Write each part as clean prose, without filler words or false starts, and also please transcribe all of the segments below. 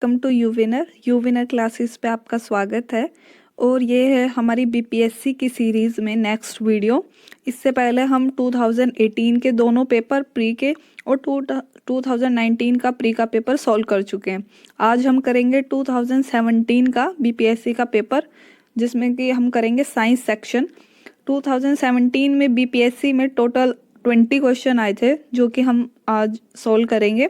Welcome to यूविनर classes पे आपका स्वागत है। और ये है हमारी बीपीएससी की सीरीज़ में नेक्स्ट वीडियो। इससे पहले हम 2018 के दोनों पेपर प्री के और 2019 का प्री का पेपर सॉल्व कर चुके हैं। आज हम करेंगे 2017 का बीपीएससी का पेपर, जिसमें कि हम करेंगे साइंस सेक्शन। 2017 में बीपीएससी में टोटल 20 क्वेश्चन आए थे, जो कि हम आज सॉल्व करेंगे।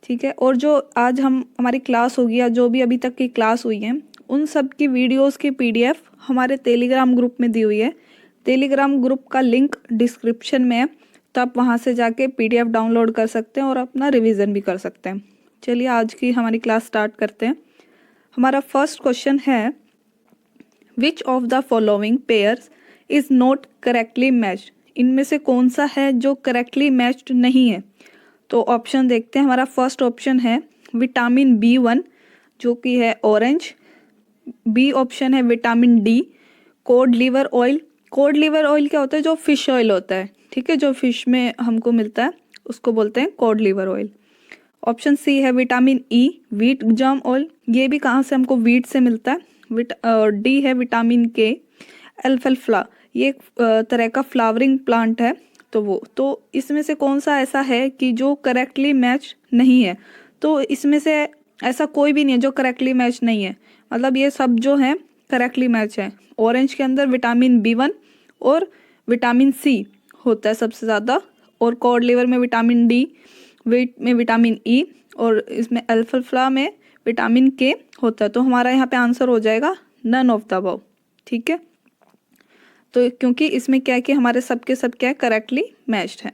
ठीक है। और जो आज हमारी क्लास होगी या जो भी अभी तक की क्लास हुई है, उन सब की वीडियोस की पीडीएफ हमारे टेलीग्राम ग्रुप में दी हुई है। टेलीग्राम ग्रुप का लिंक डिस्क्रिप्शन में है, तो आप वहाँ से जाके पीडीएफ डाउनलोड कर सकते हैं और अपना रिवीजन भी कर सकते हैं। चलिए आज की हमारी क्लास स्टार्ट करते हैं। हमारा फर्स्ट क्वेश्चन है, which of the following pairs is not correctly matched. इनमें से कौन सा है जो करेक्टली मैच्ड नहीं है? तो ऑप्शन देखते हैं। हमारा फर्स्ट ऑप्शन है विटामिन B1, जो कि है ऑरेंज। बी ऑप्शन है vitamin D, code liver oil. Code liver oil क्या होता है? जो फिश ऑयल होता है, ठीक है, जो फिश में हमको मिलता है, उसको बोलते हैं cod liver oil. Option C है vitamin E, wheat germ oil. ये भी कहाँ से हमको? व्हीट से मिलता है। और डी है विटामिन के, अल्फाल्फा। ये एक तरह का फ्लावरिंग प्लांट है, तो इसमें से कौन सा ऐसा है कि जो करेक्टली मैच नहीं है? तो इसमें से ऐसा कोई भी नहीं है जो करेक्टली मैच नहीं है, मतलब ये सब जो है करेक्टली मैच है। ऑरेंज के अंदर विटामिन B1 और विटामिन सी होता है सबसे ज़्यादा, और कॉड लिवर में विटामिन डी, व्हीट में विटामिन ई, और इसमें अल्फाल्फा में विटामिन के होता है। तो हमारा यहाँ पे आंसर हो जाएगा नन ऑफ द अबव। ठीक है, तो क्योंकि इसमें क्या है कि हमारे सब के सब क्या है, करेक्टली मैच्ड है।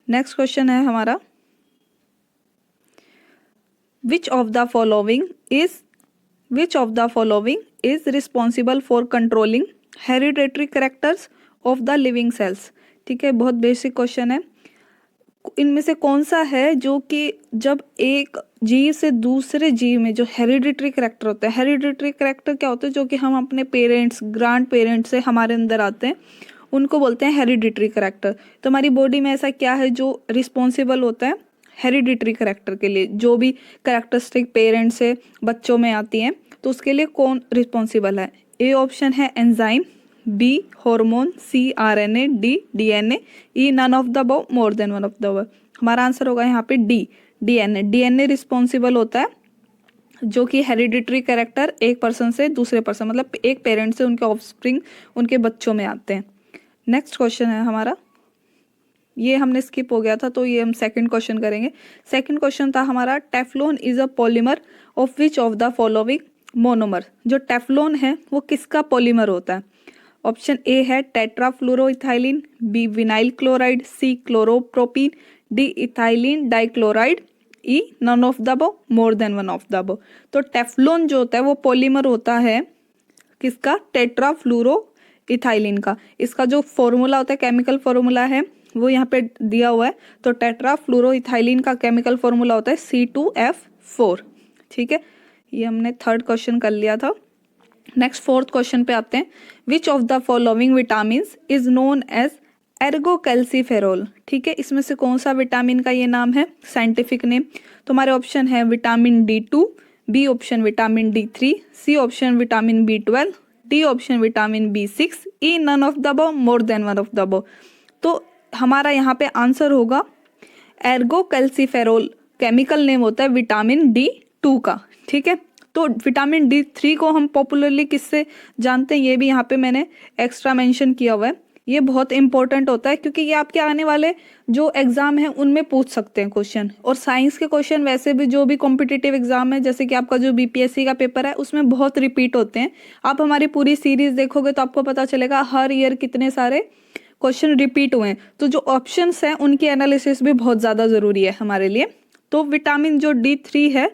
नेक्स्ट क्वेश्चन है हमारा, विच of the following is responsible for controlling hereditary characters of the living cells. ठीक है, बहुत बेसिक क्वेश्चन है। इनमें से कौन सा है जो कि जब एक जीव से दूसरे जीव में जो हेरिडिटरी करैक्टर होता है, हेरिडिटरी करैक्टर क्या होता है? जो कि हम अपने पेरेंट्स, ग्रैंड पेरेंट्स से हमारे अंदर आते हैं, उनको बोलते हैं हेरिडिटरी करैक्टर। तो हमारी बॉडी में ऐसा क्या है जो रिस्पॉन्सिबल होता है हेरिडिटरी करैक्टर के लिए? जो भी कैरेक्टरिस्टिक पेरेंट्स से बच्चों में आती हैं, तो उसके लिए कौन रिस्पॉन्सिबल है? ए ऑप्शन है enzyme, B hormone, C RNA, D DNA, E none of the above, more than one of the above. हमारा आंसर होगा यहाँ पे डी, DNA। DNA रिस्पॉन्सिबल होता है जो कि हेरिडिटरी कैरेक्टर एक पर्सन से दूसरे पर्सन, मतलब एक पेरेंट से उनके ऑफस्प्रिंग, उनके बच्चों में आते हैं। नेक्स्ट क्वेश्चन है हमारा, ये हमने स्किप हो गया था, तो ये हम सेकंड क्वेश्चन करेंगे। सेकंड क्वेश्चन था हमारा, Teflon is a polymer of which of the following monomer. जो टेफ्लॉन है वो किसका पॉलीमर होता है? ऑप्शन ए है tetrafluoroethylene, B vinyl chloride, C chloropropene, D ethylene dichloride, E none of the above, more than one of the above. तो Teflon जो होता है वो पॉलीमर होता है किसका? टेट्राफ्लोरोइथाइलिन का। इसका जो फॉर्मूला होता है, केमिकल फॉर्मूला है, वो यहाँ पे दिया हुआ है। तो टेट्राफ्लोरोइथाइलिन का केमिकल फॉर्मूला होता है C2F4। ठीक है, ये हमने थर्ड क्वेश्चन कर लिया था। नेक्स्ट फोर्थ क्वेश्चन पे आते हैं, which of the following vitamin is known as ergocalciferol. ठीक है, इसमें से कौन सा विटामिन का ये नाम है, साइंटिफिक नेम? तो हमारे ऑप्शन है vitamin D2, B option vitamin D3, C option vitamin B12, D option vitamin B6, E none of the above, more than one of the above. तो हमारा यहाँ पे आंसर होगा एर्गोकैल्सीफेरोल। केमिकल नेम होता है विटामिन D2 का। ठीक है, तो विटामिन D3 को हम पॉपुलरली किससे जानते हैं, ये भी यहाँ पे मैंने एक्स्ट्रा मेंशन किया हुआ है। ये बहुत इंपॉर्टेंट होता है क्योंकि ये आपके आने वाले जो एग्जाम है उनमें पूछ सकते हैं क्वेश्चन। और साइंस के क्वेश्चन वैसे भी जो भी कॉम्पिटिटिव एग्जाम है, जैसे कि आपका जो बीपीएससी का पेपर है, उसमें बहुत रिपीट होते हैं। आप हमारी पूरी सीरीज देखोगे तो आपको पता चलेगा हर ईयर कितने सारे क्वेश्चन रिपीट हुए हैं। तो जो ऑप्शंस हैं उनकी एनालिसिस भी बहुत ज़्यादा ज़रूरी है हमारे लिए। तो विटामिन जो D3 है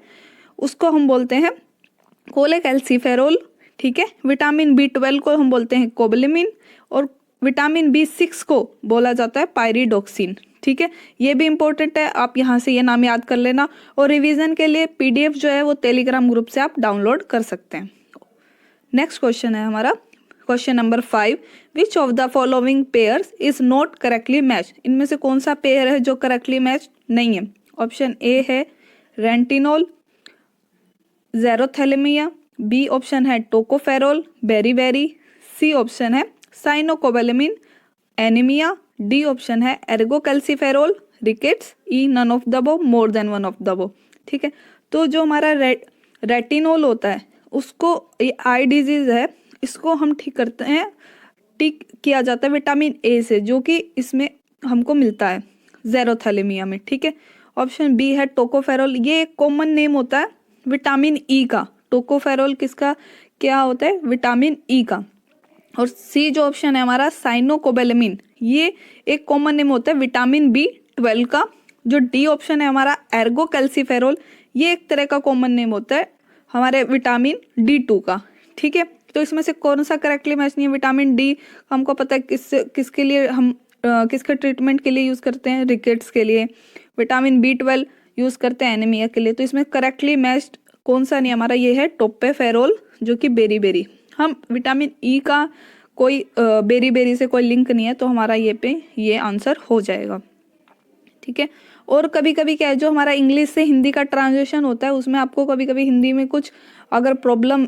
उसको हम बोलते हैं कोलेकैल्सीफेरोल। ठीक है, विटामिन B12 को हम बोलते हैं कोबलेमिन, और विटामिन B6 को बोला जाता है पायरिडोक्सिन। ठीक है, ये भी इंपॉर्टेंट है, आप यहाँ से ये नाम याद कर लेना। और रिवीजन के लिए पीडीएफ जो है वो टेलीग्राम ग्रुप से आप डाउनलोड कर सकते हैं। नेक्स्ट क्वेश्चन है हमारा, question number 5, which of the following pairs is not correctly match. इनमें से कौन सा पेयर है जो करेक्टली मैच नहीं है? ऑप्शन ए है रेंटिनोल, जेरोथैलेमिया, बी ऑप्शन है टोकोफेरोल बेरीबेरी, सी ऑप्शन है साइनोकोबालामिन एनीमिया, डी ऑप्शन है ergocalciferol rickets, E none of the above more than one of the above. ठीक है, तो जो हमारा रेटिनोल होता है उसको, ये आई डिजीज है, इसको हम ठीक करते हैं, ठीक किया जाता है विटामिन ए से, जो कि इसमें हमको मिलता है जेरोथैलेमिया में। ठीक है, ऑप्शन बी है टोकोफेरोल, ये एक कॉमन नेम होता है विटामिन ई का। टोकोफेरोल किसका क्या होता है? विटामिन ई का। और सी जो ऑप्शन है हमारा साइनोकोबालामिन, ये एक कॉमन नेम होता है विटामिन B12 का। जो डी ऑप्शन है हमारा एर्गोकैल्सिफेरोल, ये एक तरह का कॉमन नेम होता है हमारे विटामिन D2 का। ठीक है, तो इसमें से कौन सा करेक्टली मैच नहीं है? विटामिन डी हमको पता है किसके लिए हम किसके ट्रीटमेंट के लिए यूज़ करते हैं? रिकेट्स के लिए। विटामिन B12 यूज़ करते हैं एनीमिया के लिए। तो इसमें करेक्टली मैच्ड कौन सा नहीं हमारा? ये है टोपेफेरोल, जो कि बेरीबेरी। हम विटामिन ई का कोई बेरीबेरी से कोई लिंक नहीं है, तो हमारा ये आंसर हो जाएगा। ठीक है, और कभी कभी क्या है, जो हमारा इंग्लिश से हिंदी का ट्रांसलेशन होता है, उसमें आपको कभी कभी हिंदी में कुछ अगर प्रॉब्लम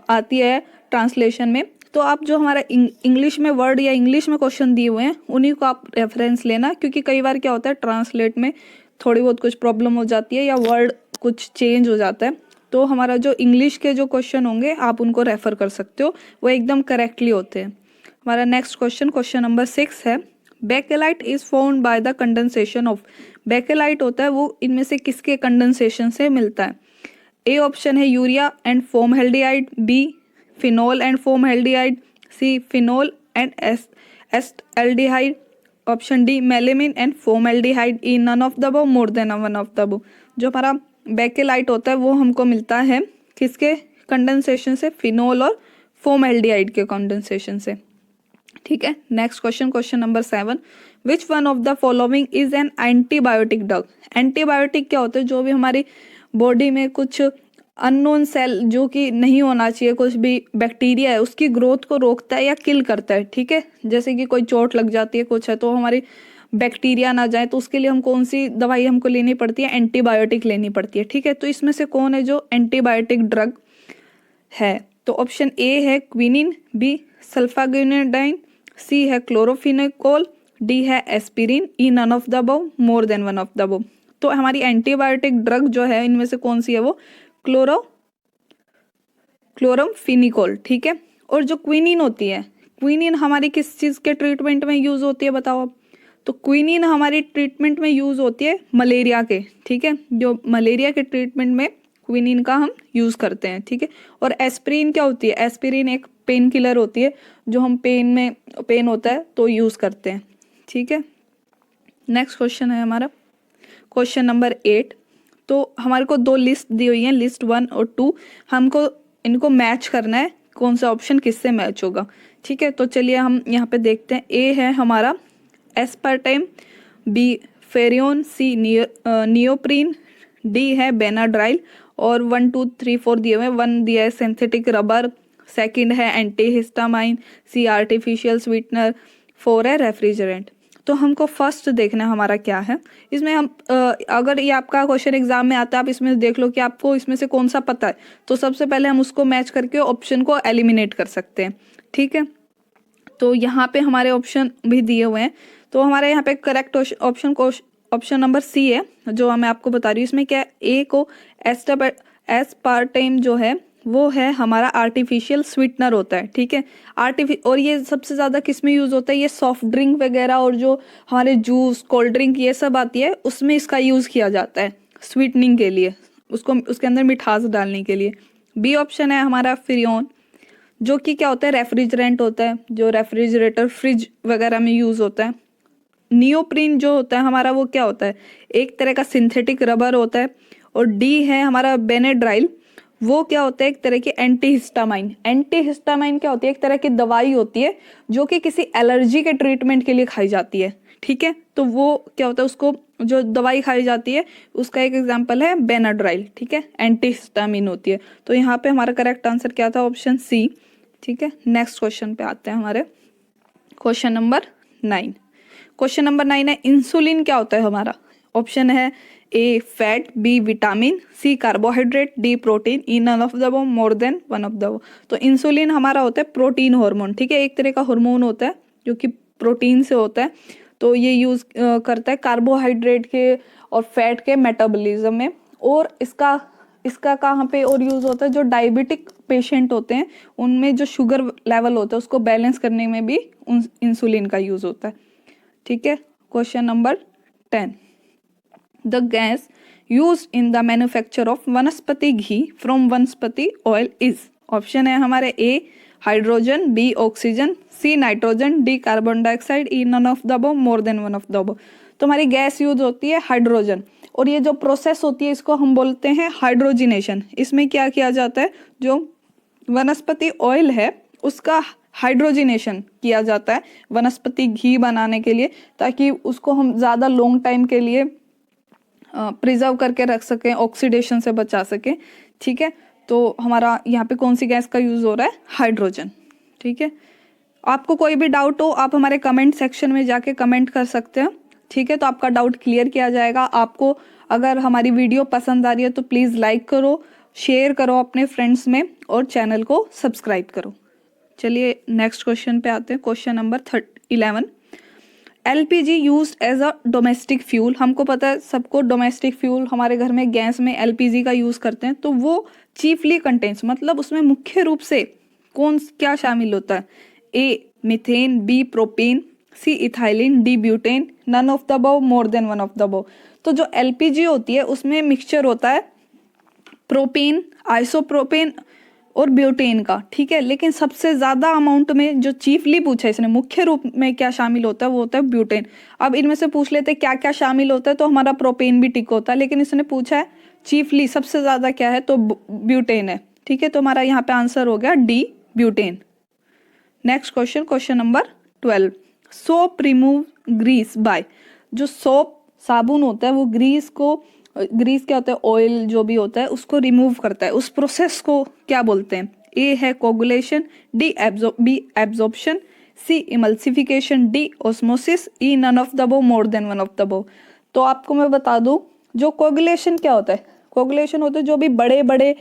आती है ट्रांसलेशन में, तो आप जो हमारा इंग्लिश में वर्ड या इंग्लिश में क्वेश्चन दिए हुए हैं उन्हीं को आप रेफरेंस लेना, क्योंकि कई बार क्या होता है ट्रांसलेट में थोड़ी बहुत कुछ प्रॉब्लम हो जाती है या वर्ड कुछ चेंज हो जाता है। तो हमारा जो इंग्लिश के जो क्वेश्चन होंगे आप उनको रेफर कर सकते हो, वो एकदम करेक्टली होते हैं। हमारा नेक्स्ट क्वेश्चन नंबर 6 है, bakelite is formed by the condensation of. Bakelite होता है वो इनमें से किसके कंडेंसेशन से मिलता है? ए ऑप्शन है urea and formaldehyde, B phenol and formaldehyde, C phenol and acetaldehyde, option D melamine and formaldehyde, E none of the above more than one of the above. जो हमारा बेकेलाइट होता है वो हमको मिलता है किसके कंडेंसेशन से? फिनोल और फॉर्मल्डिहाइड के कंडेंसेशन से। ठीक है, next question number 7, which one of the following is an antibiotic drug. Antibiotic क्या होता है? जो भी हमारी बॉडी में कुछ अननोन सेल जो कि नहीं होना चाहिए, कुछ भी बैक्टीरिया है, उसकी ग्रोथ को रोकता है या किल करता है। ठीक है, जैसे कि कोई चोट लग जाती है कुछ है, तो हमारी बैक्टीरिया ना जाए, तो उसके लिए हम कौन सी दवाई हमको लेनी पड़ती है? एंटीबायोटिक लेनी पड़ती है। ठीक है, तो इसमें से कौन है जो एंटीबायोटिक ड्रग है? तो ऑप्शन ए है क्विनिन, बी सल्फाग्यूनिडाइन, सी है क्लोरोफिनेकोल, डी है aspirin, E none of the above more than one of the above. तो हमारी एंटीबायोटिक ड्रग जो है इनमें से कौन सी है? वो क्लोरोफिनिकोल। ठीक है, और जो क्विनिन होती है, क्विनिन हमारी किस चीज़ के ट्रीटमेंट में यूज़ होती है बताओ आप? तो क्विनिन हमारी ट्रीटमेंट में यूज़ होती है मलेरिया के। ठीक है, जो मलेरिया के ट्रीटमेंट में क्विनिन का हम यूज़ करते हैं। ठीक है, और एस्पिरिन क्या होती है? एस्पिरिन एक पेन किलर होती है, जो हम पेन होता है तो यूज़ करते हैं। ठीक है, नेक्स्ट क्वेश्चन है हमारा क्वेश्चन नंबर 8। तो हमारे को दो लिस्ट दी हुई है, लिस्ट 1 और 2, हमको इनको मैच करना है, कौन सा ऑप्शन किससे मैच होगा। ठीक है, तो चलिए हम यहाँ पे देखते हैं। ए है हमारा एस्पार्टेम, बी फेरियोन, सी नियोप्रीन, डी है बेनाड्राइल, और 1 2 3 4 दिए हुए हैं। 1 दिया है सिंथेटिक रबर, सेकंड है एंटीहिस्टामाइन, सी आर्टिफिशियल स्वीटनर, 4 है रेफ्रिजरेंट। तो हमको फर्स्ट देखना है हमारा क्या है इसमें। हम अगर ये आपका क्वेश्चन एग्जाम में आता है, आप इसमें देख लो कि आपको इसमें से कौन सा पता है, तो सबसे पहले हम उसको मैच करके ऑप्शन को एलिमिनेट कर सकते हैं। ठीक है, तो यहाँ पे हमारे ऑप्शन भी दिए हुए हैं, तो हमारे यहाँ पे करेक्ट ऑप्शन नंबर सी है, जो मैं आपको बता रही हूँ। इसमें क्या है? ए को एस्पार्टेम जो है वो है हमारा आर्टिफिशियल स्वीटनर होता है। ठीक है, और ये सबसे ज़्यादा किस में यूज़ होता है? ये सॉफ्ट ड्रिंक वगैरह और जो हमारे जूस, कोल्ड ड्रिंक ये सब आती है, उसमें इसका यूज़ किया जाता है स्वीटनिंग के लिए, उसके अंदर मिठास डालने के लिए। बी ऑप्शन है हमारा फिरियोन, जो कि क्या होता है? रेफ्रिजरेंट होता है, जो रेफ्रिजरेटर फ्रिज वगैरह में यूज़ होता है। नियोप्रीन जो होता है हमारा, वो क्या होता है? एक तरह का सिंथेटिक रबर होता है। और डी है हमारा बेनेड्राइल, वो क्या होता है? एक तरह की एंटीहिस्टामाइन। एंटीहिस्टामाइन क्या होती है? एक तरह की दवाई होती है जो कि किसी एलर्जी के ट्रीटमेंट के लिए खाई जाती है। ठीक है, तो वो क्या होता है? उसको जो दवाई खाई जाती है उसका एक एग्जांपल है बेनाड्राइल। ठीक है, एंटीहिस्टामिन होती है। तो यहाँ पे हमारा करेक्ट आंसर क्या था? Option C. ठीक है, नेक्स्ट क्वेश्चन पे आते हैं हमारे क्वेश्चन नंबर 9। क्वेश्चन नंबर 9 है इंसुलिन क्या होता है हमारा? ऑप्शन है A fat, B vitamin, C carbohydrate, D protein, E none of the above, more than one of the above. तो इंसुलिन हमारा होता है प्रोटीन हार्मोन, ठीक है, एक तरह का हार्मोन होता है जो कि प्रोटीन से होता है। तो ये यूज करता है कार्बोहाइड्रेट के और फैट के मेटाबॉलिज्म में। और इसका कहाँ पे और यूज होता है, जो डायबिटिक पेशेंट होते हैं उनमें जो शुगर लेवल होता है उसको बैलेंस करने में भी इंसुलिन का यूज होता है, ठीक है। Question number 10, the gas use in the manufacture of vanaspati ghee from vanaspati oil is. Option है हमारे A hydrogen, B oxygen, C nitrogen, D carbon dioxide, E none of the above, more than one of the above. तो हमारी gas use होती है hydrogen, और ये जो process होती है इसको हम बोलते हैं हाइड्रोजिनेशन। इसमें क्या किया जाता है, जो वनस्पति ऑयल है उसका हाइड्रोजिनेशन किया जाता है वनस्पति घी बनाने के लिए, ताकि उसको हम ज़्यादा लॉन्ग टाइम के लिए प्रिजर्व करके रख सकें, ऑक्सीडेशन से बचा सकें, ठीक है। तो हमारा यहाँ पे कौन सी गैस का यूज़ हो रहा है, हाइड्रोजन, ठीक है। आपको कोई भी डाउट हो आप हमारे कमेंट सेक्शन में जाके कमेंट कर सकते हैं, ठीक है। तो आपका डाउट क्लियर किया जाएगा। आपको अगर हमारी वीडियो पसंद आ रही है तो प्लीज़ लाइक करो, शेयर करो अपने फ्रेंड्स में, और चैनल को सब्सक्राइब करो। चलिए नेक्स्ट क्वेश्चन पे आते हैं। Question number 11, LPG use as a domestic fuel. हमको पता है सबको, डोमेस्टिक फ्यूल हमारे घर में गैस में एलपीजी का यूज़ करते हैं। तो वो चीफली कंटेन्स, मतलब उसमें मुख्य रूप से क्या शामिल होता है, A methane, B propane, C ethylene, D butane, none of the above, more than one of the above. तो जो एलपीजी होती है उसमें मिक्सचर होता है प्रोपेन, आइसोप्रोपेन और ब्यूटेन का, ठीक है। लेकिन सबसे ज़्यादा अमाउंट में जो चीफली पूछा है इसने, मुख्य रूप में क्या शामिल होता है, वो होता है ब्यूटेन। अब इनमें से पूछ लेते हैं क्या क्या शामिल होता है, तो हमारा प्रोपेन भी टिक होता है, लेकिन इसने पूछा है चीफली सबसे ज़्यादा क्या है, तो ब्यूटेन है, ठीक है। तो हमारा यहाँ पे आंसर हो गया D butane. Next question, question number 12, soap remove grease by. जो सोप साबुन होता है वो ग्रीस क्या होता है, ऑयल जो भी होता है उसको रिमूव करता है। उस प्रोसेस को क्या बोलते हैं, ए है coagulation, B absorption, C emulsification, D osmosis, E none of the above, more than one of the above. तो आपको मैं बता दूं, जो कोगुलेशन क्या होता है, कोगुलेशन होता है जो भी बड़े बड़े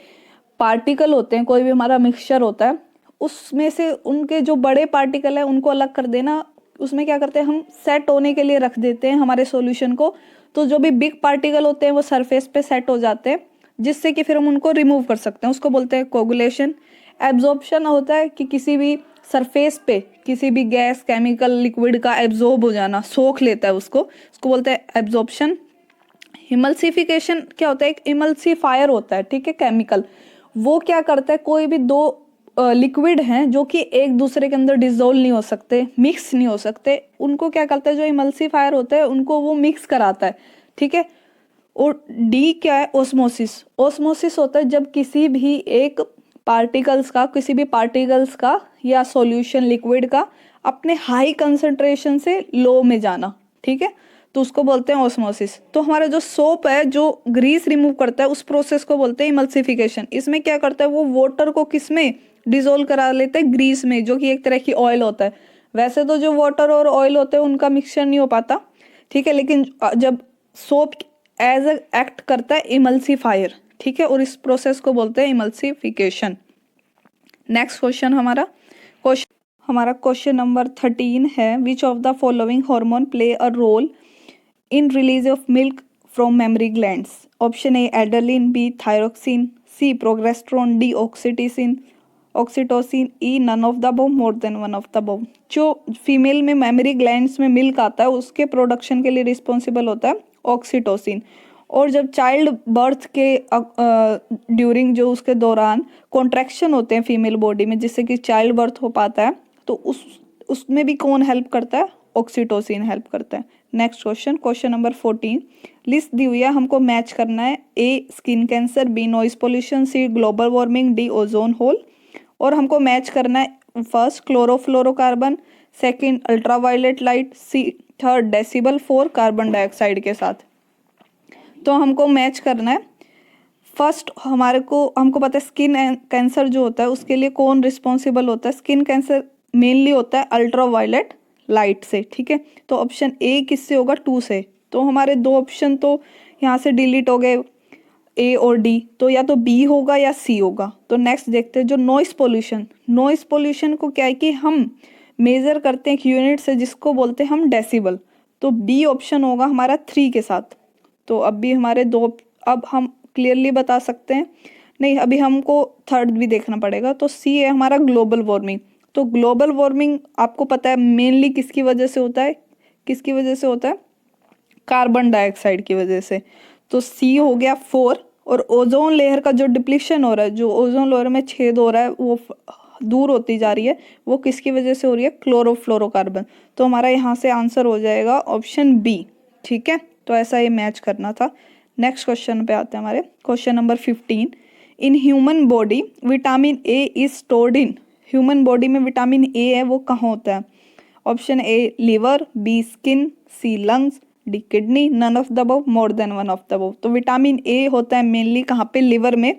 पार्टिकल होते हैं, कोई भी हमारा मिक्सचर होता है उसमें से उनके जो बड़े पार्टिकल है उनको अलग कर देना। उसमें क्या करते हैं, हम सेट होने के लिए रख देते हैं हमारे सॉल्यूशन को। तो जो भी बिग पार्टिकल होते हैं वो सरफेस पे सेट हो जाते हैं, जिससे कि फिर हम उनको रिमूव कर सकते हैं, उसको बोलते हैं कोगुलेशन। एब्जॉर्प्शन होता है कि किसी भी सरफेस पे किसी भी गैस, केमिकल, लिक्विड का एब्जॉर्ब हो जाना, सोख लेता है उसको बोलते हैं एब्जॉर्प्शन। इमल्सिफिकेशन क्या होता है, एक इमल्सीफायर होता है, ठीक है, केमिकल। वो क्या करता है, कोई भी दो लिक्विड हैं जो कि एक दूसरे के अंदर डिजोल्व नहीं हो सकते, मिक्स नहीं हो सकते, उनको क्या करता है, जो इमल्सीफायर होता है उनको वो मिक्स कराता है, ठीक है। और डी क्या है, ओस्मोसिस। ओस्मोसिस होता है जब किसी भी एक किसी भी पार्टिकल्स का या सॉल्यूशन लिक्विड का अपने हाई कंसंट्रेशन से लो में जाना, ठीक है, तो उसको बोलते हैं ऑस्मोसिस। तो हमारा जो सोप है जो ग्रीस रिमूव करता है उस प्रोसेस को बोलते हैं इमल्सिफिकेशन। इसमें क्या करता है, वो वाटर को किस में डिजोल्व करा लेते हैं, ग्रीस में, जो कि एक तरह की ऑयल होता है। वैसे तो जो वाटर और ऑयल होते हैं उनका मिक्सचर नहीं हो पाता, ठीक है, लेकिन जब सोप एज एक्ट करता है इमल्सीफायर, ठीक है, और इस प्रोसेस को बोलते हैं इमल्सिफिकेशन। नेक्स्ट क्वेश्चन हमारा क्वेश्चन नंबर 13 है, which of the following hormone play a role in release of milk from mammary glands. Option A adrenaline, B thyroxine, C progesterone, D oxytocin, E none of the above, more than one of the above. जो female में mammary glands में milk आता है उसके production के लिए responsible होता है ऑक्सीटोसिन। और जब चाइल्ड बर्थ के ड्यूरिंग, जो उसके दौरान कॉन्ट्रैक्शन होते हैं फीमेल बॉडी में जिससे कि चाइल्ड बर्थ हो पाता है, तो उसमें भी कौन हेल्प करता है, ऑक्सीटोसिन हेल्प करता है। Next question, question number 14, list दी हुई है, हमको मैच करना है। A skin cancer, B noise pollution, C global warming, D ozone hole. और हमको मैच करना है first chlorofluorocarbon, second ultraviolet light, C third decibel, 4 carbon dioxide के साथ। तो हमको मैच करना है फर्स्ट, हमको पता है स्किन कैंसर जो होता है उसके लिए कौन रिस्पॉन्सिबल होता है। स्किन कैंसर मेनली होता है अल्ट्रावायलेट लाइट से, ठीक है। तो ऑप्शन ए किससे होगा, 2 से। तो हमारे दो ऑप्शन तो यहाँ से डिलीट हो गए ए और डी, तो या तो बी होगा या सी होगा। तो नेक्स्ट देखते हैं जो नॉइस पोल्यूशन। नॉइस पोल्यूशन को क्या है कि हम मेजर करते हैं एक यूनिट से जिसको बोलते हैं हम डेसिबल। तो बी ऑप्शन होगा हमारा 3 के साथ। तो अब भी हमारे दो, अब हम क्लियरली बता सकते हैं, नहीं अभी हमको थर्ड भी देखना पड़ेगा। तो सी है हमारा ग्लोबल वार्मिंग। तो ग्लोबल वार्मिंग आपको पता है मेनली किसकी वजह से होता है, किसकी वजह से होता है, कार्बन डाइऑक्साइड की वजह से। तो सी हो गया 4। और ओजोन लेयर का जो डिप्लीशन हो रहा है, जो ओजोन लेयर में छेद हो रहा है वो दूर होती जा रही है, वो किसकी वजह से हो रही है, क्लोरोफ्लोरोकार्बन। तो हमारा यहाँ से आंसर हो जाएगा ऑप्शन बी। ठीक है, तो ऐसा ये मैच करना था। नेक्स्ट क्वेश्चन पे आते हैं हमारे, question number 15। In human body vitamin A is stored in. Human body में विटामिन ए है वो कहाँ होता है? Option A liver, B skin, C lungs, D kidney, none of the above, more than one of the above. तो vitamin A होता है mainly कहाँ पे, लिवर में।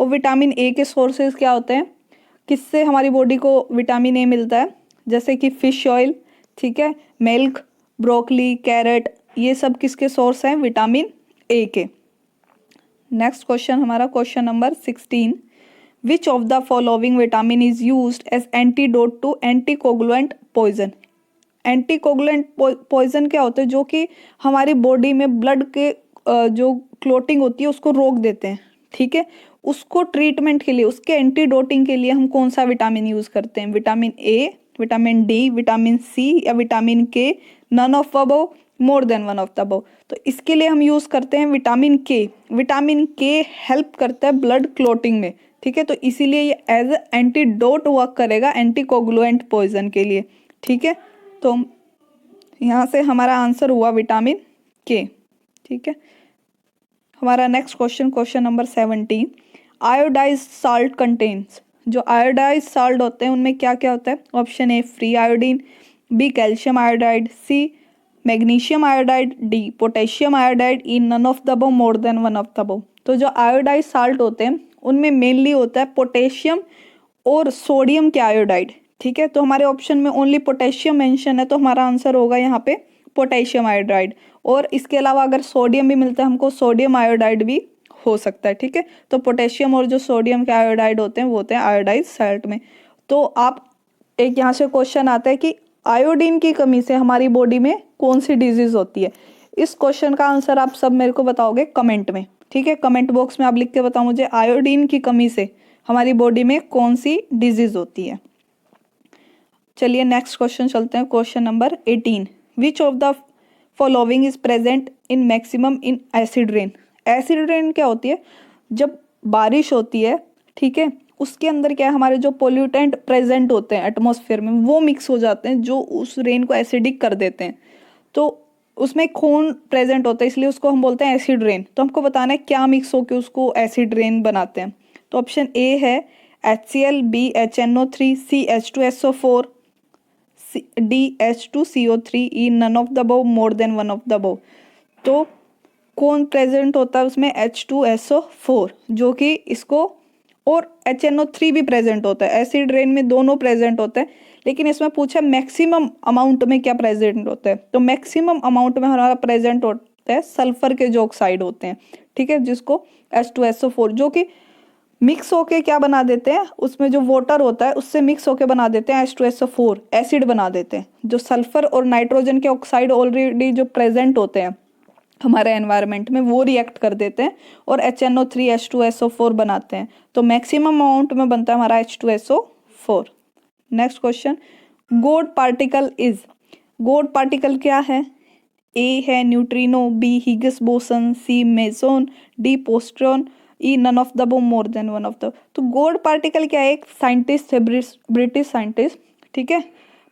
और विटामिन ए के सोर्सेज क्या होते हैं, किससे हमारी बॉडी को विटामिन ए मिलता है? जैसे कि फिश ऑयल, ठीक है, मिल्क, ब्रोकली, कैरेट, ये सब किसके सोर्स हैं, विटामिन ए के। नेक्स्ट क्वेश्चन हमारा question number 16। Which of the following vitamin is used as antidote to anticoagulant poison. Anticoagulant poison क्या होता है, जो कि हमारी बॉडी में ब्लड के जो क्लोटिंग होती है उसको रोक देते हैं। ठीक है, उसको ट्रीटमेंट के लिए, उसके एंटीडोटिंग के लिए हम कौन सा विटामिन यूज करते हैं? Vitamin A, vitamin D, vitamin C या vitamin K, none of above, more than one of the above. तो इसके लिए हम यूज करते हैं विटामिन के। विटामिन के हेल्प करता है ब्लड क्लोटिंग में। ठीक है, तो इसीलिए ये एज एंटीडोट वर्क करेगा एंटीकोगुलेंट पॉइजन के लिए। ठीक है, तो यहाँ से हमारा आंसर हुआ विटामिन के। ठीक है, हमारा next question, question number 17। Iodised salt contains. जो आयोडाइज साल्ट होते हैं उनमें क्या क्या होता है? Option A free iodine, B calcium iodide, C magnesium iodide, D potassium iodide, E none of the above, more than one of the above. तो जो आयोडाइज साल्ट होते हैं उनमें मेनली होता है पोटेशियम और सोडियम के आयोडाइड। ठीक है, तो हमारे ऑप्शन में ओनली पोटेशियम मेंशन है, तो हमारा आंसर होगा यहाँ पे पोटेशियम आयोडाइड। और इसके अलावा अगर सोडियम भी मिलता है हमको, सोडियम आयोडाइड भी हो सकता है। ठीक है, तो पोटेशियम और जो सोडियम के आयोडाइड होते हैं वो होते हैं आयोडाइज साल्ट में। तो आप एक यहाँ से क्वेश्चन आता है कि आयोडीन की कमी से हमारी बॉडी में कौन सी डिजीज होती है? इस क्वेश्चन का आंसर आप सब मेरे को बताओगे कमेंट में। ठीक है, कमेंट बॉक्स में आप लिख के बताओ मुझे आयोडीन की कमी से हमारी बॉडी में कौन सी डिजीज होती है। चलिए नेक्स्ट क्वेश्चन चलते हैं, question number 18। Which of the following is present in maximum in acid rain. Acid rain क्या होती है? जब बारिश होती है, ठीक है, उसके अंदर क्या है, हमारे जो पोल्यूटेंट प्रेजेंट होते हैं एटमॉस्फेयर में वो मिक्स हो जाते हैं जो उस रेन को एसिडिक कर देते हैं। तो उसमें खून प्रेजेंट होता है, इसलिए उसको हम बोलते हैं एसिड रेन। तो हमको बताना है क्या मिक्स होकर उसको एसिड रेन बनाते हैं। तो ऑप्शन ए है HCl, B HNO3, C H2SO4, D H2CO3, E none of the above, more than one of the above. तो कौन प्रेजेंट होता है उसमें? H2SO4, जो कि इसको, और HNO3 भी प्रेजेंट होता है। एसिड रेन में दोनों प्रेजेंट होते हैं, लेकिन इसमें पूछा मैक्सिमम अमाउंट में क्या प्रेजेंट होता है। तो मैक्सिमम अमाउंट में हमारा प्रेजेंट होता है सल्फर के जो ऑक्साइड होते हैं। ठीक है, जिसको H2SO4, जो कि मिक्स होके क्या बना देते हैं, उसमें जो वाटर होता है उससे मिक्स होके बना देते हैं H2SO4, एसिड बना देते हैं। जो सल्फर और नाइट्रोजन के ऑक्साइड ऑलरेडी जो प्रेजेंट होते हैं हमारे एनवायरनमेंट में, वो रिएक्ट कर देते हैं और HNO3 H2SO4 बनाते हैं। तो मैक्सिमम अमाउंट में बनता है हमारा H2SO4। Next question, God particle is. God particle क्या है? ए है neutrino, B Higgs boson, C meson, D positron, E none of the above, more than one of the. तो गॉड पार्टिकल क्या है? एक साइंटिस्ट है, ब्रिटिश साइंटिस्ट, ठीक है,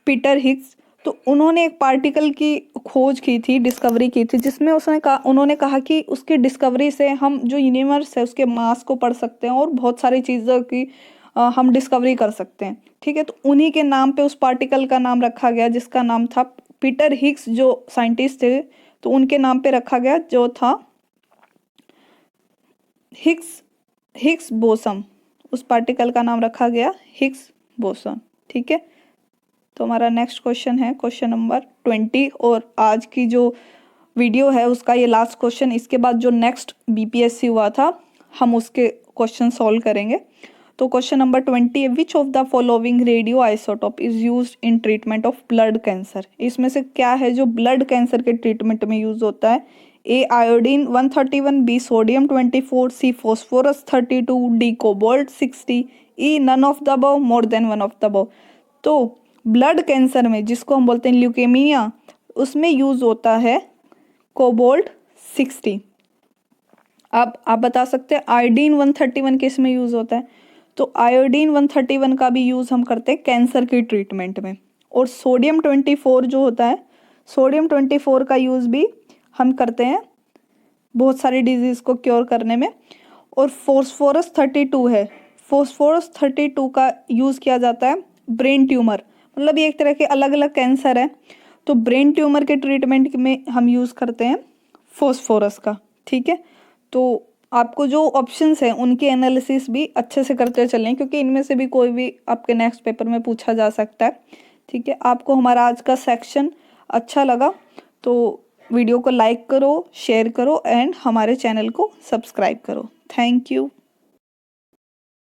पीटर हिग्स। तो उन्होंने एक पार्टिकल की खोज की थी, डिस्कवरी की थी, जिसमें उन्होंने कहा कि उसकी डिस्कवरी से हम जो यूनिवर्स है उसके मास को पढ़ सकते हैं और बहुत सारी चीज़ों की हम डिस्कवरी कर सकते हैं। ठीक है, तो उन्हीं के नाम पे उस पार्टिकल का नाम रखा गया, जिसका नाम था पीटर हिग्स, जो साइंटिस्ट थे, तो उनके नाम पे रखा गया, जो था हिग्स बोसन। उस पार्टिकल का नाम रखा गया हिग्स बोसन। ठीक है, तो हमारा नेक्स्ट क्वेश्चन है क्वेश्चन नंबर 20। और आज की जो वीडियो है उसका ये लास्ट क्वेश्चन। इसके बाद जो नेक्स्ट बीपीएससी हुआ था हम उसके क्वेश्चन सॉल्व करेंगे। तो क्वेश्चन नंबर 20 है, which of the following radio isotope is used in treatment of blood cancer. इसमें से क्या है जो ब्लड कैंसर के ट्रीटमेंट में यूज होता है? A iodine 131, B sodium 24, C phosphorus 32, D cobalt 60, E none of the above, more than one of the above. तो ब्लड कैंसर में जिसको हम बोलते हैं ल्यूकेमिया, उसमें यूज होता है कोबाल्ट 60। अब आप बता सकते हैं आयोडीन 131 किस में यूज होता है? तो आयोडीन 131 का भी यूज हम करते हैं कैंसर की ट्रीटमेंट में। और सोडियम 24 जो होता है, सोडियम 24 का यूज भी हम करते हैं बहुत सारी डिजीज को क्योर करने में। और फॉस्फोरस 32 है, फॉस्फोरस 32 का यूज किया जाता है ब्रेन ट्यूमर, मतलब ये एक तरह के अलग अलग कैंसर है, तो ब्रेन ट्यूमर के ट्रीटमेंट में हम यूज करते हैं फॉस्फोरस का। ठीक है, तो आपको जो ऑप्शंस हैं उनके एनालिसिस भी अच्छे से करते चलें, क्योंकि इनमें से भी कोई भी आपके नेक्स्ट पेपर में पूछा जा सकता है। ठीक है, आपको हमारा आज का सेक्शन अच्छा लगा तो वीडियो को लाइक करो, शेयर करो एंड हमारे चैनल को सब्सक्राइब करो। Thank you.